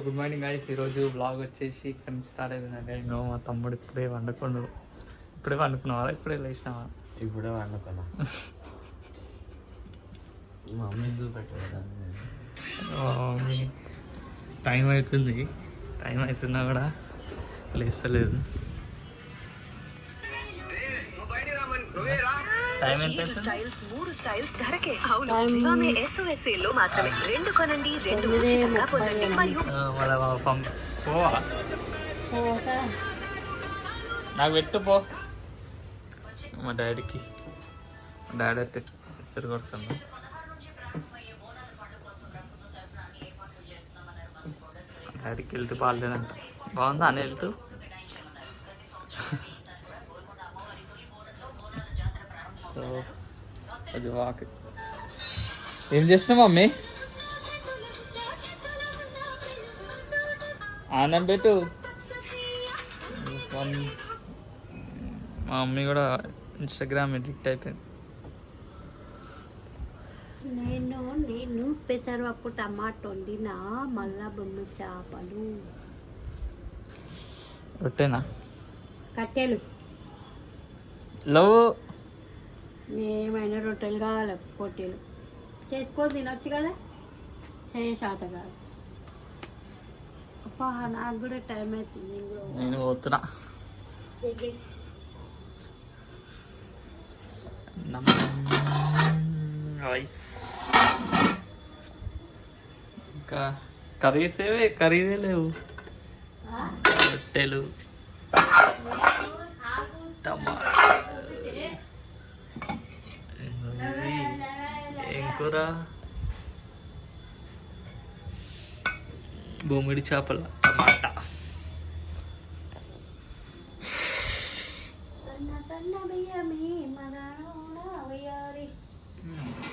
Good morning guys. ఈరోజు vlog వచ్చేసి ఇక్కడ స్టార్ట్ అయిపోయిందండి. ఇంకా మా తమ్ముడు ఇప్పుడే వండుకున్నాడు. ఇప్పుడే వండుకున్నావా? ఇప్పుడే లేచినావా? ఇప్పుడే వండుకున్నా. మా మమ్మీ చూపెట్టాను. టైం అవుతున్నా కూడా లేస్తలేదు. టైం ఎంత స్టైల్స్ 3 స్టైల్స్ ధరకే. అవును, శివామే SOS లో మాత్రమే. 2 కొనండి 2 ఉచితంగా పొందండి. మరియు నాకు పెట్టు పో. మా డాడీ అయితే ఇసురు కొడుతున్నా. డాడీకి వెళ్తూ బాగాలేదంట. బాగుందా అని వెళ్తూ? అది వాక్. ఏం చేస్తున్నావు మమ్మీ? ఆనందం పెట్టు. మా మమ్మీ కూడా ఇన్స్టాగ్రామ్ ఎడిక్ట్ అయిపోయింది. నేను పెసరపప్పు టమాటో వండినా, మళ్ళా బొమ్మ చేపలు. రొట్టెనా? కట్టెలు. లవ్ ఏమైనా రొట్టెలు కావాలి, పొట్టెలు చేసుకొని తినొచ్చు కదా. శాత కాదు. అప్పా నాకు కూడా టైం అవుతుంది. నేను పోతున్నా. ఇంకా కర్రీసే లేవు. రొట్టెలు, టమాటా. ఏం కూర? బొమ్మిడి చేపల టమాటా.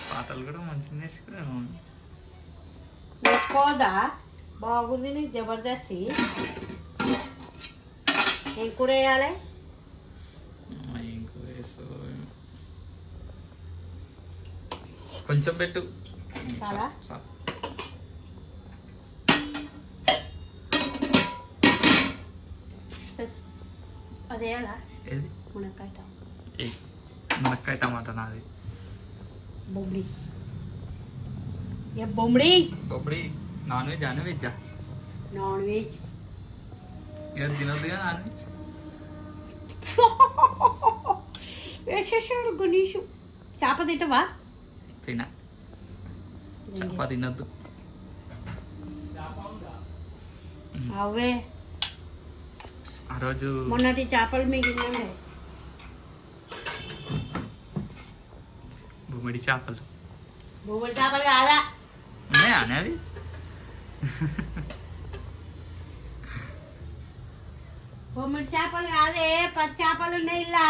పాటలు కూడా మంచిగా నేర్చుకోదా? బాగుంది నీకు జబర్దస్తి. ఏం కూర వేయాలి? కొంచెం పెట్టు. చాలా అదే మునక్కాయ టమాటా. నాది బొమ్మిడి. నాన్ వెజ్ అని వెజ్జా? Non veg. ఇక తినొద్దుగా నాన్ వెజ్. వేసేసాడు గణేషు. చేప తింటావా? తినా. చేప తినద్దు. అవే ఆ రోజు మొన్నటి చేపలు మిగిలినండి. బొమ్మిడి చేపలు. బొమ్మిడి చేపలు కాదా? ఉన్నాయా అనేది? బొమ్మిడి చేపలు కాదే, 10 చేపలు ఉన్నాయి ఇలా.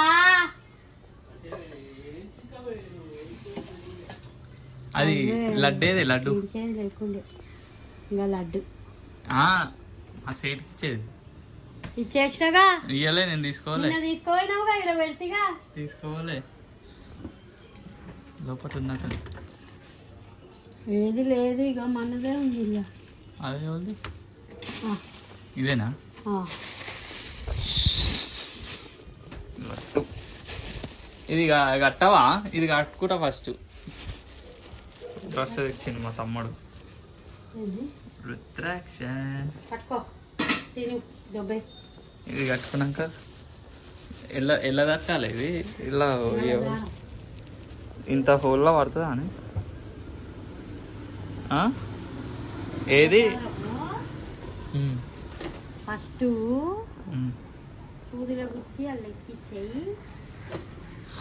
అది లడ్డేది. లడ్డు లేకుండే ఇంకా లడ్డు ఆ సైడ్కి ఇచ్చేది. ఇచ్చేసినాగా. ఇయ్యలే, నేను తీసుకోవాలి. తీసుకోపోయినావుగా, ఇక్కడ పెడితేగా. తీసుకోవాలి లోపల ఉన్నాక. ఏది లేదు, ఇక మనదే ఉంది ఇలా. అదే ఉంది. ఇదేనా? ఇది కట్టవా? ఇది కట్టుకుంటా ఫస్ట్. డ్రెస్ ఇచ్చింది మా తమ్ముడు. రుద్రాక్ష కట్టుకో. ఇది కట్టుకున్నాక ఎలా తట్టాలి? ఇది ఇలా ఇంత హోల్లో పడుతుందా అని? ఏది ఫస్ట్ సూదిలో గుచ్చి అలా ఎక్కించేయి.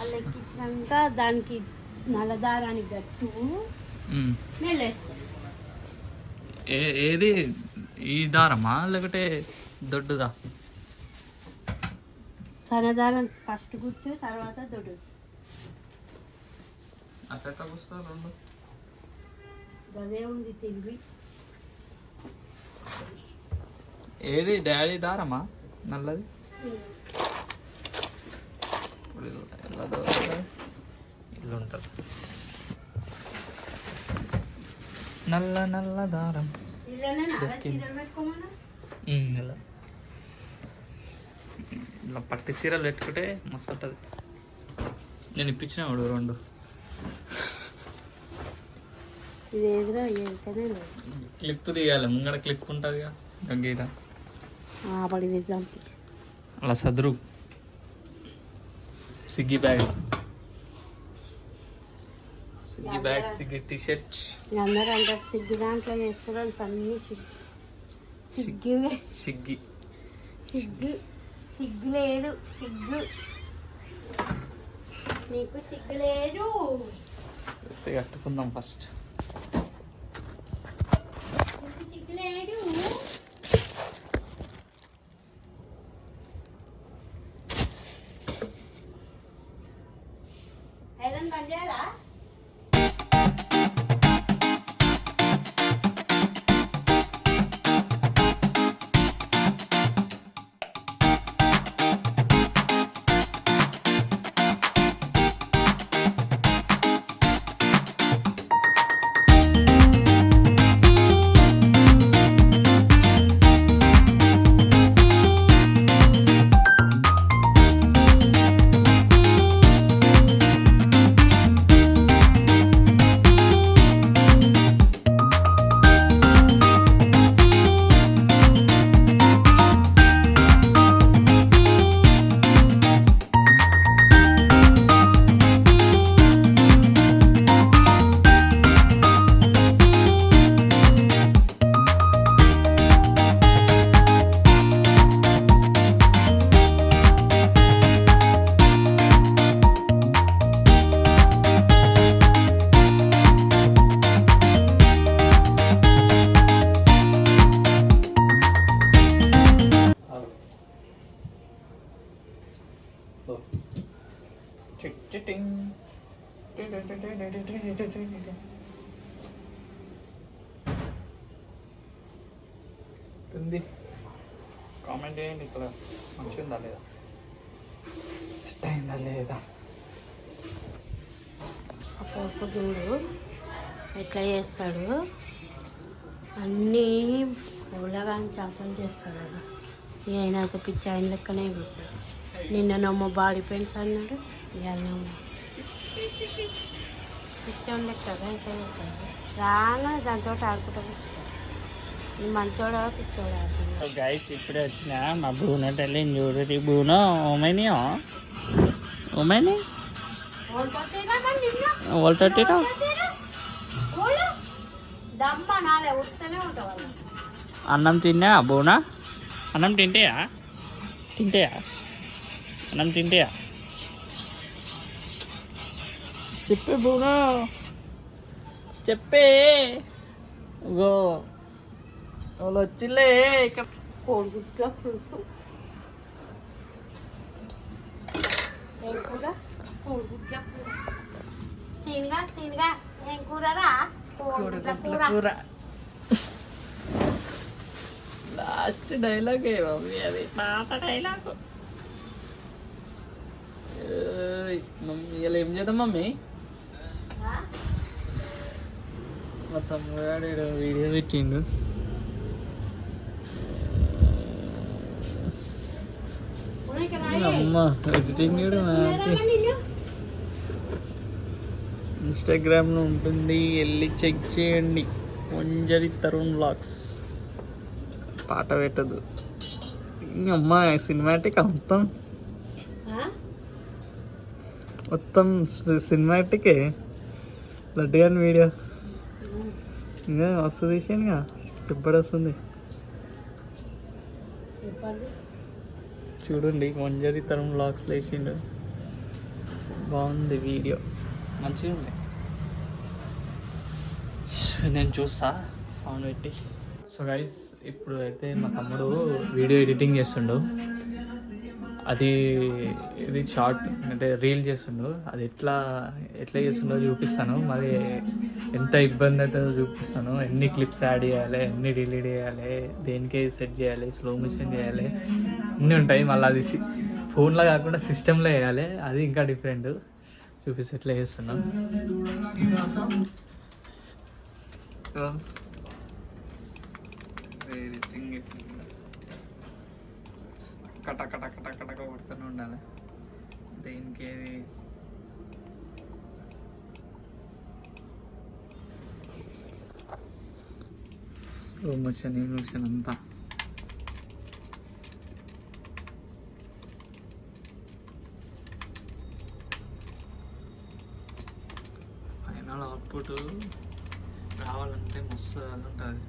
అలా ఎక్కించినాక దానికి నల్లదారానికి గట్టు నెల్లేసుకో. ఏది ఈ దారమా లేకపోతే దొడ్డుదా? సన్నదారం ఫస్ట్ గుచ్చు, తర్వాత దొడ్డు. అట్లా కూర్చో రెండు. అదే ఉంది తిరిగి. ఏది డాడీ దారమా నల్లది? ఇల్లు ఉంటుంది. నల్ల నల్ల దారం. ఇలానే దొరికింది. చీరలు పెట్టుకోమన్నా ఇలా ఇలా పట్టు చీరలు పెట్టుకుంటే మస్తు ఉంటుంది. నేను ఇప్పించిన వాడు 2 ఇది ఎదురా వెళ్తేనే క్లిప్ తీయాలి, ముంగడ క్లిప్ ఉంటుందిగా గీట పడి నిజాంకి అలా సదురు సిగ్గి బ్యాగ్ సిగ్గి టీషర్ట్ అందరూ అంటారు సిగ్గు దాంట్లో చేస్తారు అన్నీ సిగ్గువే సిగ్గి సిగ్గు లేదు నీకు సిగ్గు లేదు కట్టుకుందాం ఫస్ట్. నీకు సిగ్గు లేదు ఐరన్ బంద్ చేయాలా కామెంట్ చేయండి ఇక్కడ మంచిగా ఉందా లేదా, సెట్ అయిందా లేదా. అప్పుడు చూడు ఎట్లా చేస్తాడు, అన్నీ ఊళ్ళగా చేపలు చేస్తాడు కదా. ఈయన అయితే పిచ్చి ఆయన లెక్కనే కుడతాడు. నిన్ననేమో బాడీ పెయింట్స్ అన్నాడు, ఇవాళనేమో పిచ్చోని లెక్క ఎట్లా చేస్తాడు. రాగా దాంతో ఆడుకుంటూ కూర్చుంటాడు. మంచోడా పిచ్చోడా గైస్ ఇప్పుడే వచ్చిన మా బూనో టెల్లింగ్ చూడు. బూనో ఓమైనా ఓల్టొట్టినా దమ్మ నాలే ఉడుతూనే ఉంటావు. అన్నం తిన్నా బూనా, అన్నం తింటేయా అన్నం తింటేయా చెప్పే బూనో చెప్పే. గో వాళ్ళు వచ్చిలే కోడిగుడ్ల పులుసు ఏం కూర, కోడిగుడ్ల పులుసు. చీనిగా ఏం కూరరా, కోడిగుడ్ల కూర. లాస్ట్ డైలాగ్ ఏ మమ్మీ, అది పాత డైలాగ్. మమ్మీ ఇలా ఏం చేద్దాం మమ్మీ, మా తమ్ముడు వీడియో పెట్టిండు. అమ్మ ఎడిటింగ్ ఇన్స్టాగ్రామ్లో ఉంటుంది, వెళ్ళి చెక్ చేయండి. మంజరి తరుణ్ వ్లాగ్స్. పాట పెట్టదు అమ్మ, సినిమాటిక్ మొత్తం సినిమాటికే. లడ్డు గారి వీడియో ఇంకా వస్తుంది తీసానుగా, ఎప్పుడు వస్తుంది చూడండి. మంజరి తరం వ్లాగ్స్ వేసిండు, బాగుంది వీడియో, మంచిగా ఉంది. నేను చూస్తా సౌండ్ పెట్టి. సో గైస్ ఇప్పుడు అయితే మా తమ్ముడు వీడియో ఎడిటింగ్ చేస్తుండు. ఇది షార్ట్ అంటే రీల్ చేస్తుండు. అది ఎట్లా చేస్తుండో చూపిస్తాను. మరి ఎంత ఇబ్బంది అవుతుందో చూపిస్తాను. ఎన్ని క్లిప్స్ యాడ్ చేయాలి, ఎన్ని డిలీట్ చేయాలి, దేనికి సెట్ చేయాలి, స్లో మోషన్ చేయాలి, అన్నీ ఉంటాయి. మళ్ళీ అది ఫోన్లో కాకుండా సిస్టంలో వేయాలి, అది ఇంకా డిఫరెంట్. చూపిస్తే ఎట్లా చేస్తున్నాను. ఎవ్రీథింగ్ కట కట కట కట కొడుతూనే ఉండాలి. దేనికి ఏది స్లో మోషన్ ఇమోషన్ అంతా ఫైనల్ అవుట్పుట్ రావాలంటే మస్తు అది ఉంటుంది.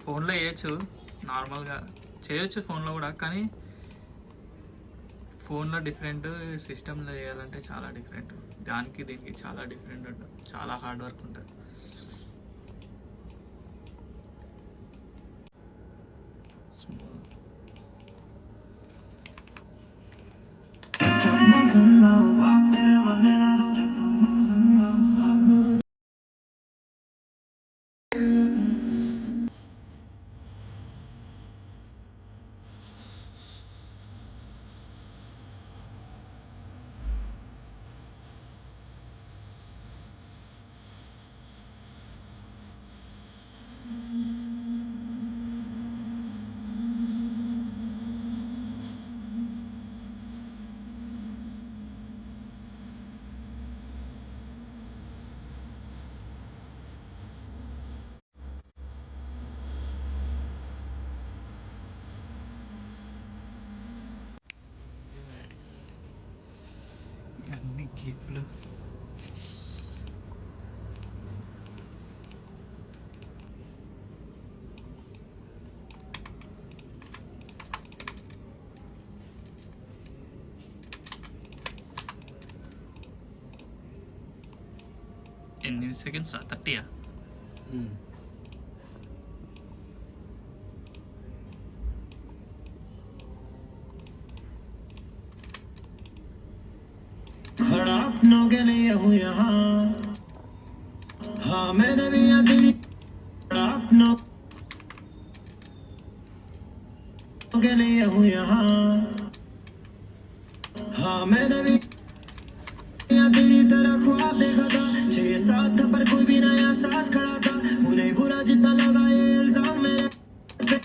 ఫోన్లో చేయొచ్చు, నార్మల్గా చేయొచ్చు ఫోన్లో కూడా, కానీ ఫోన్లో డిఫరెంట్, సిస్టంలో చేయాలంటే చాలా డిఫరెంట్. దానికి దీనికి చాలా డిఫరెంట్ ఉంటుంది, చాలా హార్డ్ వర్క్ ఉంటుంది. అన్ని క్లిప్లు ఎన్ని సెకండ్స్ 30 खड़ा अपनों के लिए हूँ यहाँ, हाँ मैंने भी तेरी खड़ा अपनों के लिए हूँ यहाँ, हाँ मैंने भी तेरी तरह ख्वाब देखा था, 6-7 था पर कोई भी नया साथ खड़ा था, उन्हें बुरा जितना लगा ये इल्जाम मेरे पे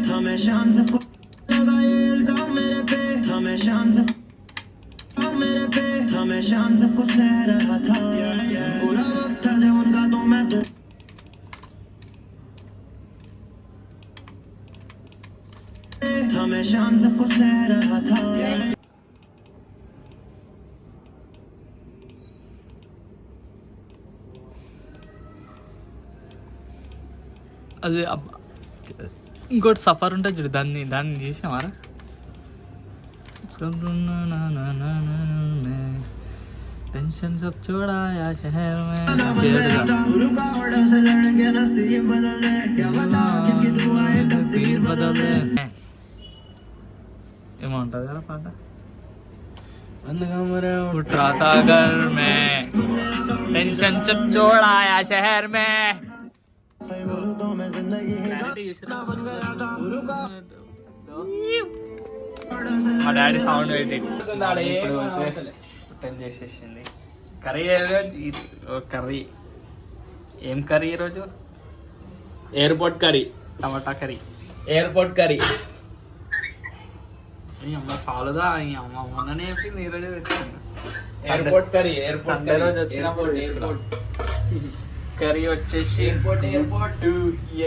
था, मैं शान सबको लगा ये इल्जाम मेरे पे था, मैं शान सब मेरे पे था, मैं शान सब कुछ सह रहा था, बुरा वक्त था जब उनका तो मैं तो था, मैं शान सब कुछ सह रहा था. అది ఇంకోటి సఫర్ ఉంటుంది చూడు, దాన్ని చేసినావారా? टेंशन सब छोड़ाया शहर में ఏమంటుంది కదా పాట? उठ रहा था घर में टेंशन सब छोड़ाया शहर में. మా డాడీ సౌండ్ ఎడిట్ ఇప్పుడు టెన్ చేసేసింది. కర్రీ కర్రీ ఏం కర్రీ ఈరోజు? ఎయిర్పోర్ట్ కర్రీ, టమాటా కర్రీ. Airport curry. ఈ అమ్మ ఫాలుదా, ఈ అమ్మ మొన్ననే చెప్పింది, ఈరోజే తెచ్చింది. ఎయిర్పోర్ట్ కర్రీ, సండే రోజు వచ్చినప్పుడు కర్రీ వచ్చేసి ఎయిర్పోర్ట్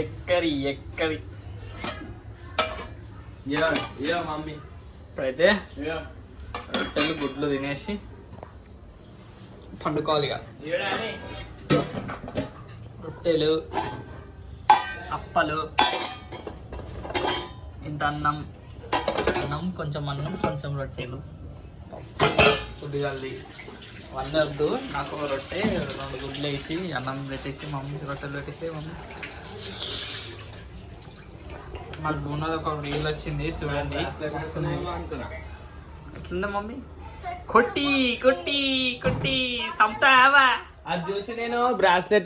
ఎక్కరి ఎక్కరి. మమ్మీ ఇప్పుడైతే రొట్టెలు గుడ్లు తినేసి పండుకోవాలి. ఇక రొట్టెలు, అప్పలు, ఇంత అన్నం, కొంచెం అన్నం, కొంచెం రొట్టెలు, కొద్దిగల్ది వందద్దు. నాకు ఒక రొట్టె 2 గుడ్లు వేసి అన్నం పెట్టేసి మమ్మీ రొట్టెలు పెట్టేసి మమ్మీ. మాకు ఉన్నది ఒక రీల్ వచ్చింది చూడండి, ఎట్లుందా మమ్మీ? కొట్టి కొట్టి కొట్టి సంతావా అది చూసి నేను బ్రాస్లెట్